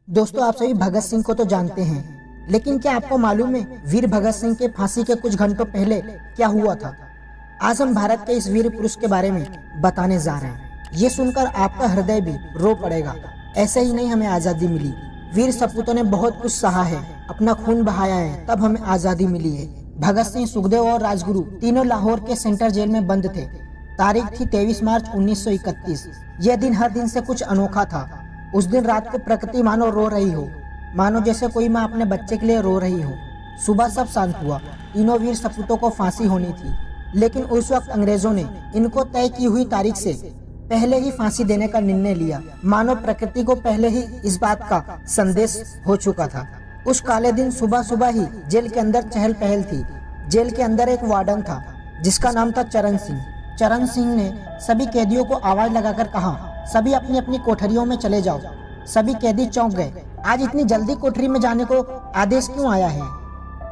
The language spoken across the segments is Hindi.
दोस्तों, आप सभी भगत सिंह को तो जानते हैं, लेकिन क्या आपको मालूम है वीर भगत सिंह के फांसी के कुछ घंटों पहले क्या हुआ था? आज हम भारत के इस वीर पुरुष के बारे में बताने जा रहे हैं। ये सुनकर आपका हृदय भी रो पड़ेगा। ऐसे ही नहीं हमें आज़ादी मिली, वीर सपूतों ने बहुत कुछ सहा है, अपना खून बहाया है, तब हमें आज़ादी मिली है। भगत सिंह, सुखदेव और राजगुरु तीनों लाहौर के सेंट्रल जेल में बंद थे। तारीख थी 23 मार्च 1931। यह दिन हर दिन से कुछ अनोखा था। उस दिन रात को प्रकृति मानो रो रही हो, मानो जैसे कोई माँ अपने बच्चे के लिए रो रही हो। सुबह सब शांत हुआ। तीनों वीर सपूतों को फांसी होनी थी, लेकिन उस वक्त अंग्रेजों ने इनको तय की हुई तारीख से पहले ही फांसी देने का निर्णय लिया। मानो प्रकृति को पहले ही इस बात का संदेश हो चुका था। उस काले दिन सुबह सुबह ही जेल के अंदर चहल पहल थी। जेल के अंदर एक वार्डन था जिसका नाम था चरण सिंह। चरण सिंह ने सभी कैदियों को आवाज लगाकर कहा, सभी अपनी अपनी कोठरियों में चले जाओ। सभी कैदी चौंक गए। आज इतनी जल्दी कोठरी में जाने को आदेश क्यों आया है?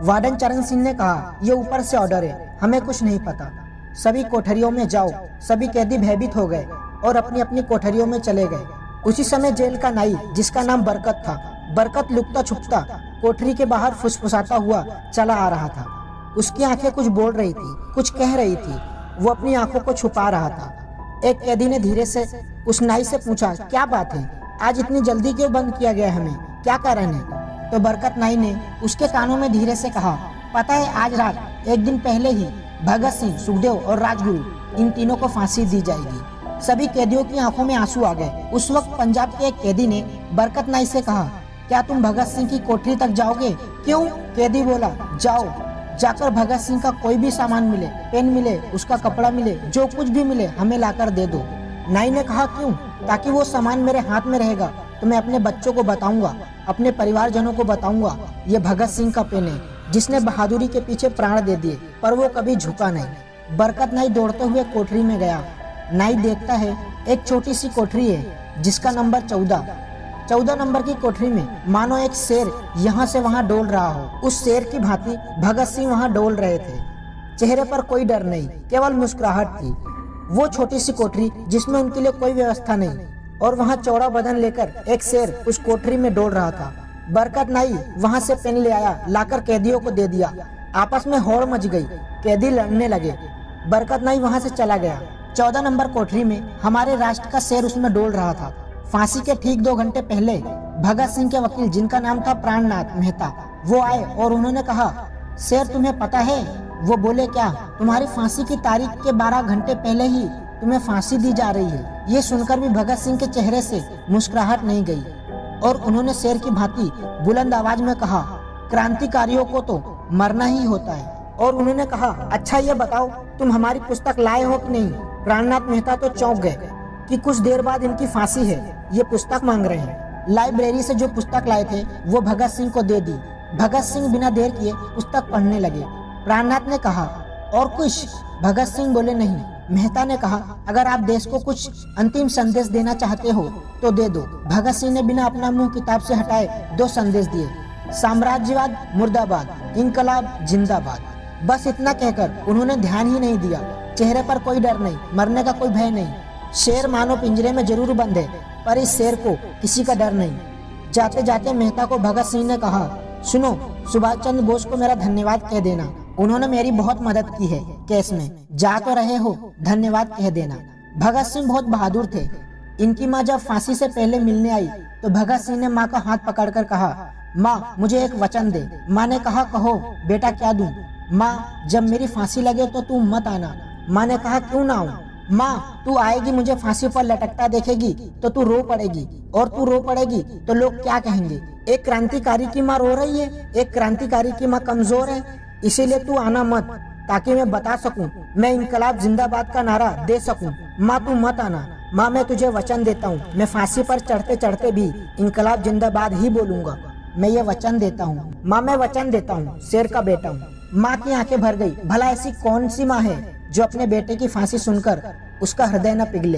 वार्डन चरण सिंह ने कहा, ये ऊपर से ऑर्डर है, हमें कुछ नहीं पता। सभी कोठरियों में जाओ। सभी कैदी भयभीत हो गए और अपनी अपनी कोठरियों में चले गए। उसी समय जेल का नाई, जिसका नाम बरकत था, बरकत लुकता छुपता कोठरी के बाहर फुसफुसाता हुआ चला आ रहा था। उसकी आंखें कुछ बोल रही थी, कुछ कह रही थी। वो अपनी आंखों को छुपा रहा था। एक कैदी ने धीरे से उस नाई से पूछा, क्या बात है, आज इतनी जल्दी क्यों बंद किया गया हमें, क्या कारण है? तो बरकत नाई ने उसके कानों में धीरे से कहा, पता है, आज रात एक दिन पहले ही भगत सिंह, सुखदेव और राजगुरु, इन तीनों को फांसी दी जाएगी। सभी कैदियों की आंखों में आंसू आ गए। उस वक्त पंजाब के एक कैदी ने बरकत नाई से कहा, क्या तुम भगत सिंह की कोठरी तक जाओगे? क्यों? कैदी बोला, जाओ, जाकर भगत सिंह का कोई भी सामान मिले, पेन मिले, उसका कपड़ा मिले, जो कुछ भी मिले, हमें लाकर दे दो। नाई ने कहा, क्यों? ताकि वो सामान मेरे हाथ में रहेगा तो मैं अपने बच्चों को बताऊंगा, अपने परिवारजनों को बताऊंगा, ये भगत सिंह का पेन है जिसने बहादुरी के पीछे प्राण दे दिए, पर वो कभी झुका नहीं। बरकत नाई दौड़ते हुए कोठरी में गया। नाई देखता है एक छोटी सी कोठरी है जिसका नंबर 14 नंबर की कोठरी में मानो एक शेर यहाँ से वहाँ डोल रहा हो। उस शेर की भांति भगत सिंह वहाँ डोल रहे थे। चेहरे पर कोई डर नहीं, केवल मुस्कुराहट थी। वो छोटी सी कोठरी जिसमें उनके लिए कोई व्यवस्था नहीं, और वहाँ चौड़ा बदन लेकर एक शेर उस कोठरी में डोल रहा था। बरकत नाई वहाँ से पेन ले आया, लाकर कैदियों को दे दिया। आपस में होड़ मच गई, कैदी लड़ने लगे। बरकत नाई वहाँ से चला गया। 14 नंबर कोठरी में हमारे राष्ट्र का शेर उसमें डोल रहा था। फांसी के ठीक 2 घंटे पहले भगत सिंह के वकील, जिनका नाम था प्राणनाथ मेहता, वो आए और उन्होंने कहा, शेर तुम्हें पता है? वो बोले, क्या? तुम्हारी फांसी की तारीख के 12 घंटे पहले ही तुम्हें फांसी दी जा रही है। ये सुनकर भी भगत सिंह के चेहरे से मुस्कुराहट नहीं गई और उन्होंने शेर की भांति बुलंद आवाज में कहा, क्रांतिकारियों को तो मरना ही होता है। और उन्होंने कहा, अच्छा ये बताओ, तुम हमारी पुस्तक लाए हो कि नहीं? प्राणनाथ मेहता तो चौंक गए कि कुछ देर बाद इनकी फांसी है, ये पुस्तक मांग रहे हैं। लाइब्रेरी से जो पुस्तक लाए थे वो भगत सिंह को दे दी। भगत सिंह बिना देर किए पुस्तक पढ़ने लगे। प्राणनाथ ने कहा, और कुछ? भगत सिंह बोले, नहीं। मेहता ने कहा, अगर आप देश को कुछ अंतिम संदेश देना चाहते हो तो दे दो। भगत सिंह ने बिना अपना मुंह किताब से हटाए 2 संदेश दिए, साम्राज्यवाद मुर्दाबाद, इनकलाब जिंदाबाद। बस इतना कहकर उन्होंने ध्यान ही नहीं दिया। चेहरे पर कोई डर नहीं, मरने का कोई भय नहीं। शेर मानो पिंजरे में जरूर बंद है, पर इस शेर को किसी का डर नहीं। जाते जाते मेहता को भगत सिंह ने कहा, सुनो, सुभाष चंद्र बोस को मेरा धन्यवाद कह देना, उन्होंने मेरी बहुत मदद की है केस में। जा तो रहे हो, धन्यवाद कह देना। भगत सिंह बहुत बहादुर थे। इनकी माँ जब फांसी से पहले मिलने आई तो भगत सिंह ने माँ का हाथ पकड़कर कहा, माँ मुझे एक वचन दे। माँ ने कहा, कहो बेटा, क्या दूं? माँ, जब मेरी फांसी लगे तो तू मत आना। माँ ने कहा, क्यों ना आऊं? माँ, तू आएगी, मुझे फांसी पर लटकता देखेगी तो तू रो पड़ेगी, और तू रो पड़ेगी तो लोग क्या कहेंगे? एक क्रांतिकारी की माँ रो रही है, एक क्रांतिकारी की माँ कमजोर है, इसीलिए तू आना मत, ताकि मैं बता सकूं, मैं इनकलाब जिंदाबाद का नारा दे सकूं। माँ, तू मत आना। माँ, मैं तुझे वचन देता हूँ, मैं फांसी पर चढ़ते चढ़ते भी इनकलाब जिंदाबाद ही बोलूंगा। मैं ये वचन देता हूँ। माँ, मैं वचन देता हूँ, शेर का बेटा हूँ। माँ की आंखें भर गई। भला ऐसी कौन सी माँ है जो अपने बेटे की फांसी सुनकर उसका हृदय न पिघले?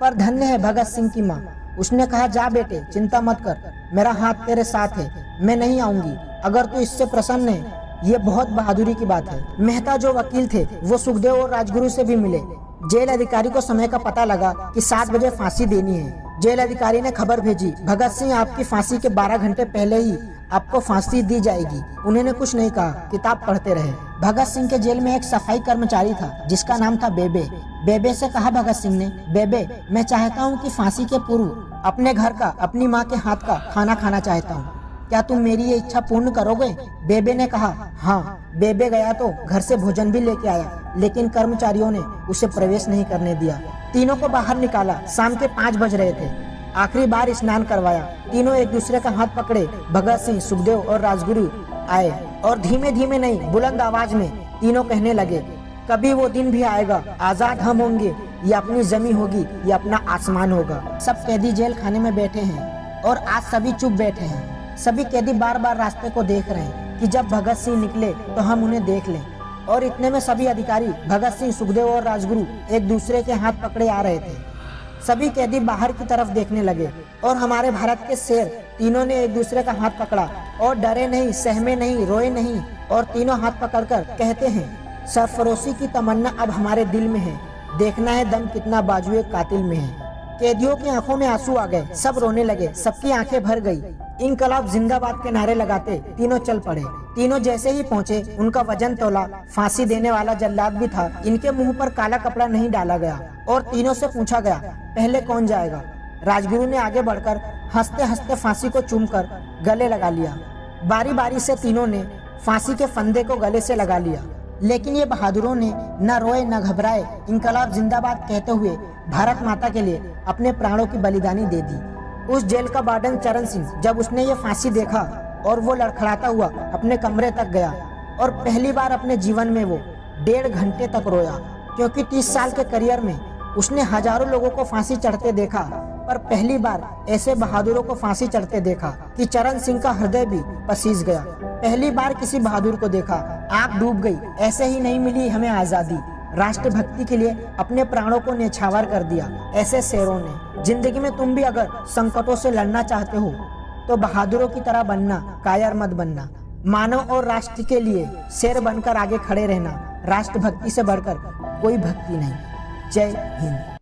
पर धन्य है भगत सिंह की माँ। उसने कहा, जा बेटे, चिंता मत कर, मेरा हाथ तेरे साथ है, मैं नहीं आऊंगी अगर तू इससे प्रसन्न है। ये बहुत बहादुरी की बात है। मेहता जो वकील थे वो सुखदेव और राजगुरु से भी मिले। जेल अधिकारी को समय का पता लगा कि 7 बजे फांसी देनी है। जेल अधिकारी ने खबर भेजी, भगत सिंह आपकी फांसी के 12 घंटे पहले ही आपको फांसी दी जाएगी। उन्होंने कुछ नहीं कहा, किताब पढ़ते रहे। भगत सिंह के जेल में एक सफाई कर्मचारी था जिसका नाम था बेबे। बेबे से कहा भगत सिंह ने, बेबे मैं चाहता हूँ कि फांसी के पूर्व अपने घर का, अपनी माँ के हाथ का खाना खाना चाहता हूँ, क्या तुम मेरी ये इच्छा पूर्ण करोगे? बेबे ने कहा हाँ। बेबे गया तो घर से भोजन भी लेके आया, लेकिन कर्मचारियों ने उसे प्रवेश नहीं करने दिया। तीनों को बाहर निकाला। शाम के 5 बज रहे थे। आखिरी बार स्नान करवाया। तीनों एक दूसरे का हाथ पकड़े भगत सिंह, सुखदेव और राजगुरु आए और धीमे धीमे नहीं, बुलंद आवाज में तीनों कहने लगे, कभी वो दिन भी आएगा, आजाद हम होंगे, या अपनी जमी होगी या अपना आसमान होगा। सब कैदी जेल खाने में बैठे हैं और आज सभी चुप बैठे हैं। सभी कैदी बार बार रास्ते को देख रहे हैं कि जब भगत सिंह निकले तो हम उन्हें देख लें। और इतने में सभी अधिकारी भगत सिंह, सुखदेव और राजगुरु एक दूसरे के हाथ पकड़े आ रहे थे। सभी कैदी बाहर की तरफ देखने लगे और हमारे भारत के शेर तीनों ने एक दूसरे का हाथ पकड़ा और डरे नहीं, सहमे नहीं, रोए नहीं और तीनों हाथ पकड़कर कहते हैं, सरफरोशी की तमन्ना अब हमारे दिल में है, देखना है दम कितना बाजुए कातिल में है। कैदियों की आंखों में आंसू आ गए, सब रोने लगे, सबकी आंखें भर गई। इनकलाब जिंदाबाद के नारे लगाते तीनों चल पड़े। तीनों जैसे ही पहुंचे, उनका वजन तोला। फांसी देने वाला जल्लाद भी था। इनके मुंह पर काला कपड़ा नहीं डाला गया और तीनों से पूछा गया, पहले कौन जाएगा? राजगुरु ने आगे बढ़कर हंसते हंसते फांसी को चूमकर गले लगा लिया। बारी बारी से तीनों ने फांसी के फंदे को गले से लगा लिया, लेकिन ये बहादुरों ने न रोए न घबराए। इनकलाब जिंदाबाद कहते हुए भारत माता के लिए अपने प्राणों की बलिदानी दे दी। उस जेल का वार्डन चरण सिंह, जब उसने ये फांसी देखा और वो लड़खड़ाता हुआ अपने कमरे तक गया और पहली बार अपने जीवन में वो 1.5 घंटे तक रोया, क्योंकि 30 साल के करियर में उसने हजारों लोगों को फांसी चढ़ते देखा, पर पहली बार ऐसे बहादुरों को फांसी चढ़ते देखा कि चरण सिंह का हृदय भी पसीज गया। पहली बार किसी बहादुर को देखा, आंख डूब गई। ऐसे ही नहीं मिली हमें आजादी, राष्ट्रभक्ति के लिए अपने प्राणों को न्यौछावर कर दिया ऐसे शेरों ने। जिंदगी में तुम भी अगर संकटों से लड़ना चाहते हो तो बहादुरों की तरह बनना, कायर मत बनना। मानव और राष्ट्र के लिए शेर बनकर आगे खड़े रहना। राष्ट्रभक्ति से बढ़कर कोई भक्ति नहीं। जय हिंद।